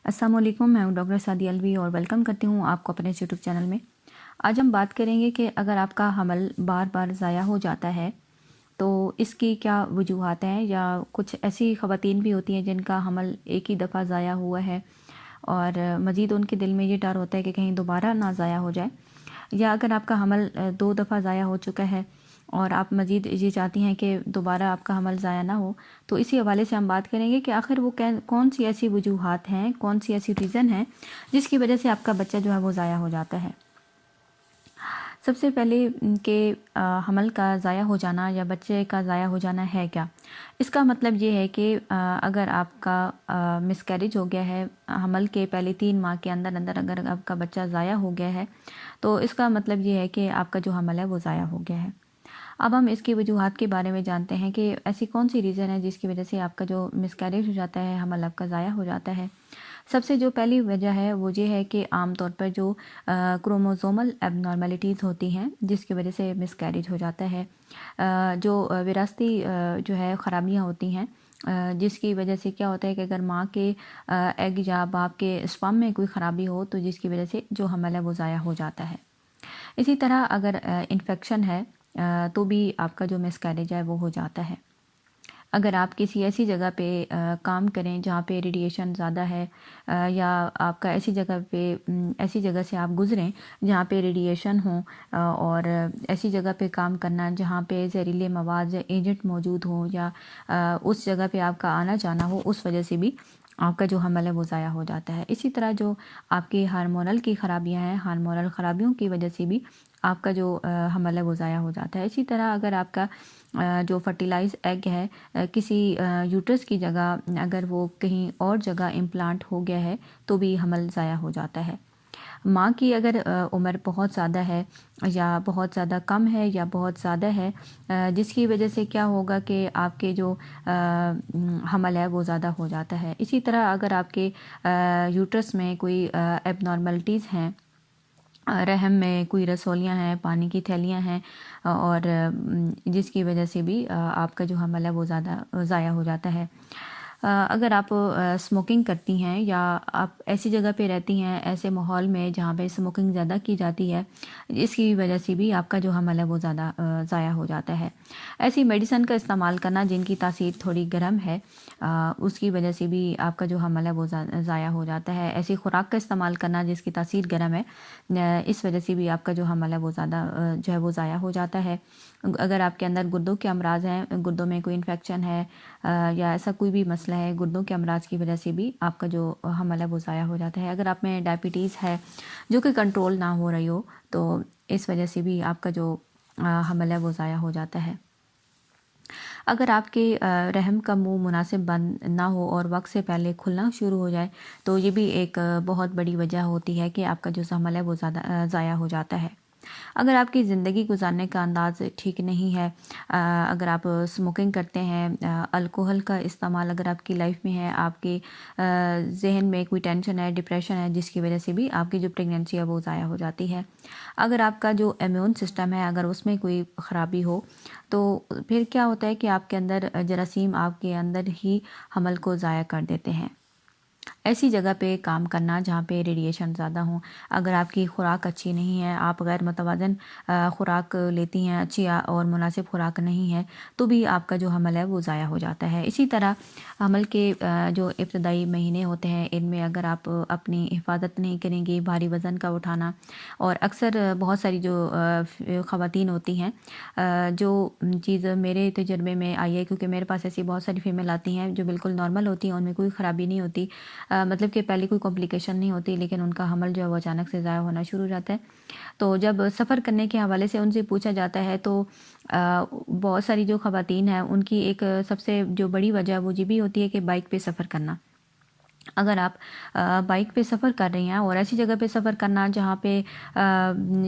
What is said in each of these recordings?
अस्सलाम वालेकुम, मैं हूँ डॉक्टर सादिया अलवी और वेलकम करती हूँ आपको अपने यूट्यूब चैनल में। आज हम बात करेंगे कि अगर आपका हमल बार बार ज़ाया हो जाता है तो इसकी क्या वजूहात हैं, या कुछ ऐसी ख़वातीन भी होती हैं जिनका हमल एक ही दफ़ा ज़ाया हुआ है और मज़ीद उनके दिल में ये डर होता है कि कहीं दोबारा ना ज़ाया हो जाए, या अगर आपका हमल 2 दफ़ा ज़ाया हो चुका है और आप मज़ीद ये चाहती हैं कि दोबारा आपका हमल ज़ाया ना हो। तो इसी हवाले से हम बात करेंगे कि आखिर वो कौन सी ऐसी वजूहात हैं, कौन सी ऐसी रीज़न है जिसकी वजह से आपका बच्चा जो है वो ज़ाया हो जाता है। सबसे पहले कि हमल का ज़ाया हो जाना या बच्चे का ज़ाया हो जाना है क्या। इसका मतलब ये है कि अगर आपका मिसकैरेज हो गया है, हमल के पहले 3 माह के अंदर अंदर अगर आपका बच्चा ज़ाया हो गया है तो इसका मतलब ये है कि आपका जो हमल है वो ज़ाया हो गया है। अब हम इसकी वजूहात के बारे में जानते हैं कि ऐसी कौन सी रीज़न है जिसकी वजह से आपका जो मिसकैरेज हो जाता है, हमल आपका ज़ाया हो जाता है। सबसे जो पहली वजह है वो ये है कि आम तौर पर जो क्रोमोसोमल एबनॉर्मेलिटीज़ होती हैं जिसकी वजह से मिसकैरेज हो जाता है, जो विरासती जो है ख़राबियाँ होती हैं, जिसकी वजह से क्या होता है कि अगर माँ के एग या बाप के स्पर्म में कोई ख़राबी हो तो जिसकी वजह से जो हमल है वो ज़ाया हो जाता है। इसी तरह अगर इन्फेक्शन है तो भी आपका जो मिसकैरेज है वो हो जाता है। अगर आप किसी ऐसी जगह पे काम करें जहाँ पे रेडिएशन ज़्यादा है, या आपका ऐसी जगह से आप गुज़रें जहाँ पे रेडिएशन हो, और ऐसी जगह पे काम करना जहाँ पे जहरीले मवाद या एजेंट मौजूद हो, या उस जगह पे आपका आना जाना हो, उस वजह से भी आपका जो हमल है वो ज़ाया हो जाता है। इसी तरह जो आपकी हार्मोनल की ख़राबियाँ हैं, हार्मोनल ख़राबियों की वजह से भी आपका जो हमल है वो ज़ाया हो जाता है। इसी तरह अगर आपका जो फर्टिलाइज़ एग है किसी यूट्रस की जगह अगर वो कहीं और जगह इम्प्लांट हो गया है तो भी हमल ज़ाया हो जाता है। माँ की अगर उम्र बहुत ज़्यादा है या बहुत ज़्यादा कम है या बहुत ज़्यादा है, जिसकी वजह से क्या होगा कि आपके जो हमल है वो ज़्यादा हो जाता है। इसी तरह अगर आपके यूट्रस में कोई एबनॉर्मलिटीज़ हैं, रहम में कोई रसौलियाँ हैं, पानी की थैलियाँ हैं, और जिसकी वजह से भी आपका जो हमल है वो ज़्यादा ज़ाया हो जाता है। अगर आप स्मोकिंग करती हैं या आप ऐसी जगह पे रहती हैं, ऐसे माहौल में जहाँ पे स्मोकिंग ज़्यादा की जाती है, इसकी वजह से भी आपका जो हमल है वो ज़्यादा ज़ाया हो जाता है। ऐसी मेडिसन का इस्तेमाल करना जिनकी तासीर थोड़ी गर्म है, उसकी वजह से भी आपका जो हमल है वो ज़ाया हो जाता है। ऐसी खुराक का इस्तेमाल करना जिसकी तासीर गर्म है, इस वजह से भी आपका जो हमल है वो ज़्यादा जो है वो ज़ाया हो जाता है। अगर आपके अंदर गुर्दों के अमराज़ हैं, गुर्दों में कोई इन्फेक्शन है, या ऐसा कोई भी मसला है, गुर्दों के अमराज़ की वजह से भी आपका जो हमल है वो ज़ाया हो जाता है। अगर आप में डायबिटीज़ है जो कि कंट्रोल ना हो रही हो तो इस वजह से भी आपका जो हमल है वो ज़ाया हो जाता है। अगर आपके रहम का मुंह मुनासिब बंद ना हो और वक्त से पहले खुलना शुरू हो जाए तो ये भी एक बहुत बड़ी वजह होती है कि आपका जो हमल है वो ज़्यादा ज़ाया हो जाता है। अगर आपकी ज़िंदगी गुजारने का अंदाज़ ठीक नहीं है, अगर आप स्मोकिंग करते हैं, अल्कोहल का इस्तेमाल अगर आपकी लाइफ में है, आपके ज़हन में कोई टेंशन है, डिप्रेशन है, जिसकी वजह से भी आपकी जो प्रेगनेंसी है वो ज़ाया हो जाती है। अगर आपका जो इम्यून सिस्टम है अगर उसमें कोई ख़राबी हो तो फिर क्या होता है कि आपके अंदर जरासीम आपके अंदर ही हमल को ज़ाया कर देते हैं। ऐसी जगह पे काम करना जहाँ पे रेडिएशन ज़्यादा हो, अगर आपकी खुराक अच्छी नहीं है, आप गैर मतवाज़न खुराक लेती हैं, अच्छी और मुनासिब खुराक नहीं है, तो भी आपका जो हमल है वो ज़ाया हो जाता है। इसी तरह हमल के जो इब्तदाई महीने होते हैं इनमें अगर आप अपनी हिफाजत नहीं करेंगी, भारी वज़न का उठाना, और अक्सर बहुत सारी जो ख़वातीन होती हैं, जो चीज़ मेरे तजुर्बे में आई है, क्योंकि मेरे पास ऐसी बहुत सारी फीमेल आती हैं जो बिल्कुल नॉर्मल होती हैं, उनमें कोई ख़राबी नहीं होती, मतलब कि पहले कोई कॉम्प्लिकेशन नहीं होती, लेकिन उनका हमल जो है वो अचानक से ज़ाया होना शुरू हो जाता है। तो जब सफ़र करने के हवाले से उनसे पूछा जाता है तो बहुत सारी जो ख़वातीन हैं उनकी एक सबसे जो बड़ी वजह वो ये भी होती है कि बाइक पे सफ़र करना। अगर आप बाइक पे सफ़र कर रही हैं और ऐसी जगह पे सफ़र करना जहाँ पे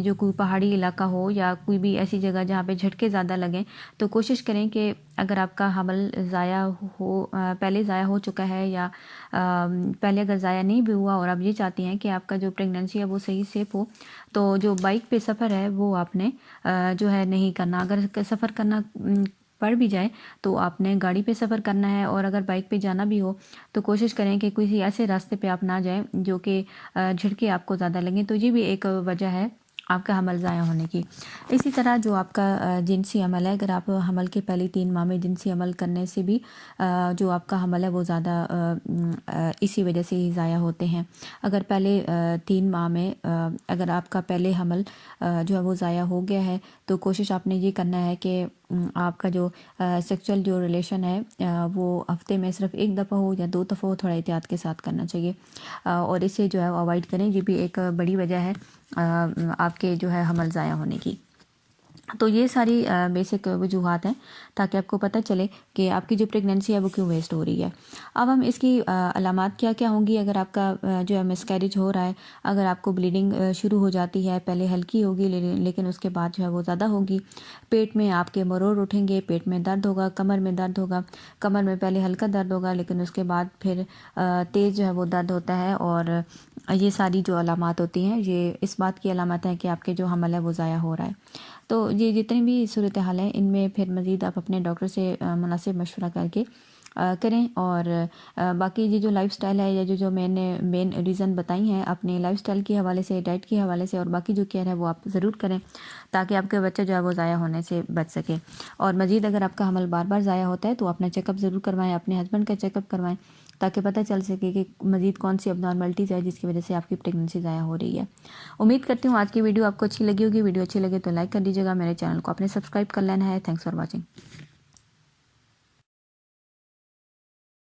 जो कोई पहाड़ी इलाका हो या कोई भी ऐसी जगह जहाँ पे झटके ज़्यादा लगें, तो कोशिश करें कि अगर आपका हमल ज़ाया हो, पहले ज़ाया हो चुका है या पहले अगर ज़ाया नहीं भी हुआ और आप ये चाहती हैं कि आपका जो प्रेगनेंसी है वो सही सेफ हो, तो जो बाइक पे सफ़र है वो आपने जो है नहीं करना। अगर सफ़र करना पड़ भी जाए तो आपने गाड़ी पे सफ़र करना है, और अगर बाइक पे जाना भी हो तो कोशिश करें कि किसी ऐसे रास्ते पे आप ना जाएं जो कि झटके आपको ज़्यादा लगें। तो ये भी एक वजह है आपका हमल ज़ाया होने की। इसी तरह जो आपका जिनसी अमल है, अगर आप हमल के पहले 3 माह में जिनसी अमल करने से भी जो आपका हमल है वो ज़्यादा इसी वजह से ही ज़ाया होते हैं। अगर पहले 3 माह में अगर आपका पहले हमल जो है वो ज़ाया हो गया है तो कोशिश आपने ये करना है कि आपका जो सेक्सुअल जो रिलेशन है वो हफ्ते में सिर्फ 1 दफ़ा हो या 2 दफ़ा हो, थोड़ा एहतियात के साथ करना चाहिए और इसे जो है अवॉइड करें। ये भी एक बड़ी वजह है आपके जो है हमल ज़ाया होने की। तो ये सारी बेसिक वजूहात हैं ताकि आपको पता चले कि आपकी जो प्रेगनेंसी है वो क्यों वेस्ट हो रही है। अब हम इसकी अलामात क्या क्या होंगी अगर आपका जो है मिसकैरेज हो रहा है। अगर आपको ब्लीडिंग शुरू हो जाती है, पहले हल्की होगी लेकिन उसके बाद जो है वो ज़्यादा होगी। पेट में आपके मरोड़ उठेंगे, पेट में दर्द होगा, कमर में दर्द होगा। कमर में पहले हल्का दर्द होगा लेकिन उसके बाद फिर तेज़ जो है वो दर्द होता है। और ये सारी जो अलामात होती हैं ये इस बात की अलामत है कि आपके जो हमल है वो ज़ाया हो रहा है। तो ये जितनी भी सूरत हाल है इनमें फिर मज़ीद आप अपने डॉक्टर से मुनासिब मशवरा करके करें। और बाकी ये जो लाइफस्टाइल है या जो मेन रीज़न बताई हैं अपने लाइफस्टाइल के हवाले से, डाइट के हवाले से, और बाकी जो केयर है वो आप ज़रूर करें ताकि आपके बच्चा जो है वो ज़ाया होने से बच सके। और मज़ीद अगर आपका हमल बार बार ज़ाया होता है तो अपना चेकअप ज़रूर करवाएं, अपने हस्बैंड का चेकअप करवाएं ताकि पता चल सके कि मज़ीद कौन सी अबनॉर्मलिटीज़ है जिसकी वजह से आपकी प्रेगनेंसी ज़ाया हो रही है। उम्मीद करती हूँ आज की वीडियो आपको अच्छी लगी होगी। वीडियो अच्छी लगे तो लाइक कर दीजिएगा, मेरे चैनल को आपने सब्सक्राइब कर लेना है। Thanks for watching.